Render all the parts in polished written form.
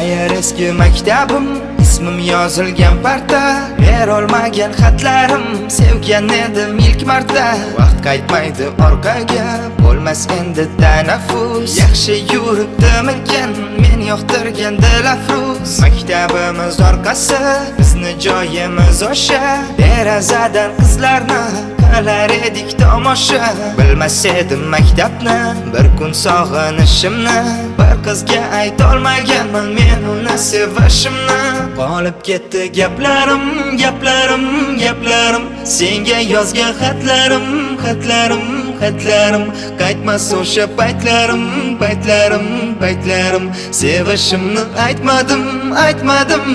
Qayar eski maktabim, ismim yozilgan parta, berolmagan xatlarim, sevgan edim ilk marta. Vaqt qaytmaydi orqaga, bo'lmas endi tanaffus. Yaxshi yuribdimikan men yoqtirgan dilafruz. Maktabimiz orqasi, bizni joyimiz o'sha. Derazadan qizlarni qilar edik tomosha. Bilmas edim maktabni, bir kun sog'inishimni, bir qizga aytolmaganman men uni sevishimni. Qolib ketdi gaplarim, gaplarim, gaplarim, senga yozgan xatlarim, xatlarim, xatlarim. Qaytmas o'sha paytlarim, paytlarim, paytlarim. Sevishimni aytmadim, aytmadim.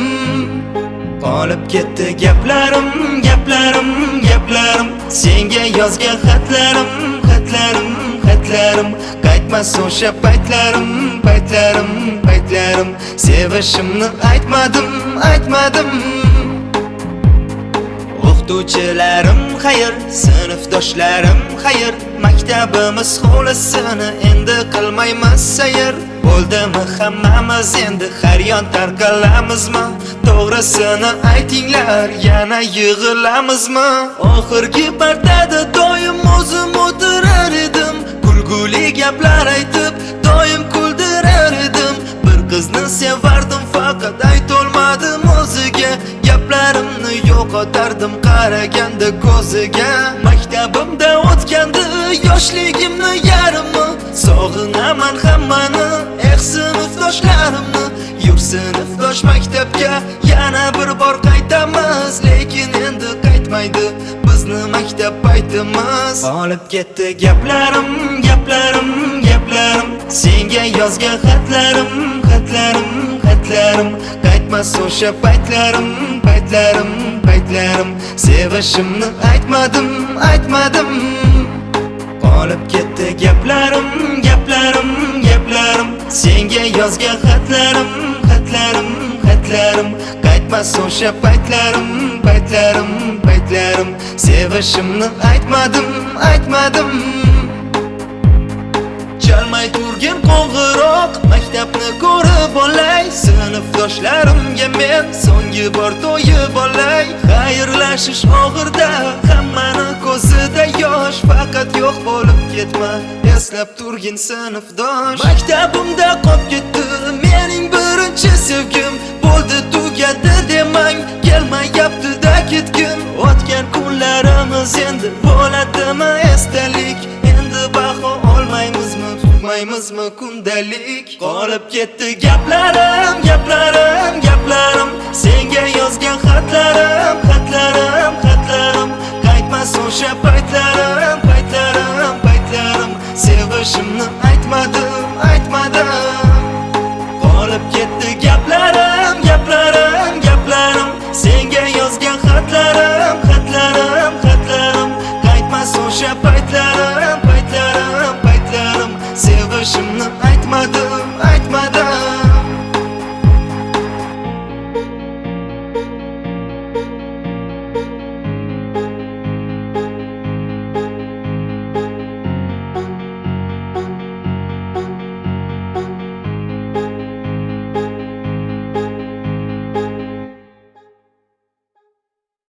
Qolib ketdi gaplarim, gaplarim, gaplarim, senga yozgan xatlarim, xatlarim, xatlarim. Qaytmas o'sha paytlarim, paytlarim, paytlarim. Sevishimni aytmadim, aytmadim. O'qituvchilarim xayr, sinfdoshlarim xayr, maktabimiz hovlisini endi qilmaymiz sayr. Bo'ldimi hammamiz endi har yon tarqalamizmi? To'g'risini aytinglar, yana yig'ilamizmi? Oxirgi partada doim o'zim o'tirar edim, kulguli gaplar aytib doim kuldirar edim. Bir qizni sevardim, faqat aytolmadim o'ziga. Gaplarimni yo'qotardim qaraganda ko'ziga. Maktabimda o'tgandi yoshligimni yarimi, sog'inaman hammani, sinfdoshlarimni. Yur sinfdosh maktabga yana bir bor qaytamiz, lekin endi qaytmaydi bizni maktab paytimiz. Qolib ketdi gaplarim, gaplarim, gaplarim, senga yozgan xatlarim, xatlarim, xatlarim. Qaytmas o'sha paytlarim, paytlarim, paytlarim. Sevishimni aytmadim, aytmadim. Qolib ketdi gaplarim, gaplarim, gaplarim, senga yozgan xatlarim, xatlarim, xatlarim. Qaytmas o'sha paytlarim, paytlarim, paytlarim. Sevishimni aytmadim, aytmadim. Chalmay turgan qo'ng'iroq, maktabni ko'rib olay. Sinfdoshlarimga men so'nggi bor to'yib olay. Xayrlashish og'irda, hammani ko'zida yosh, faqat yo'q bo'lib ketma, eslab turgin sinfdosh. Maktabimda qolib ketdi mening birinchi sevgim, bo'ldi tugadi demang, kelmayapti-da ketgin. O'tgan kunlarimiz endi bo'ladimi esdalik, endi baho olmaymizmi, tutmaymizmi kundalik. Qolib ketdi gaplarim, gaplarim, gaplarim, senga yozgan xatlarim, xatlarim, xatlarim. Qaytmas o'sha paytlarim, paytlarim, paytlarim. Sevishimni aytmadim, aytmadim.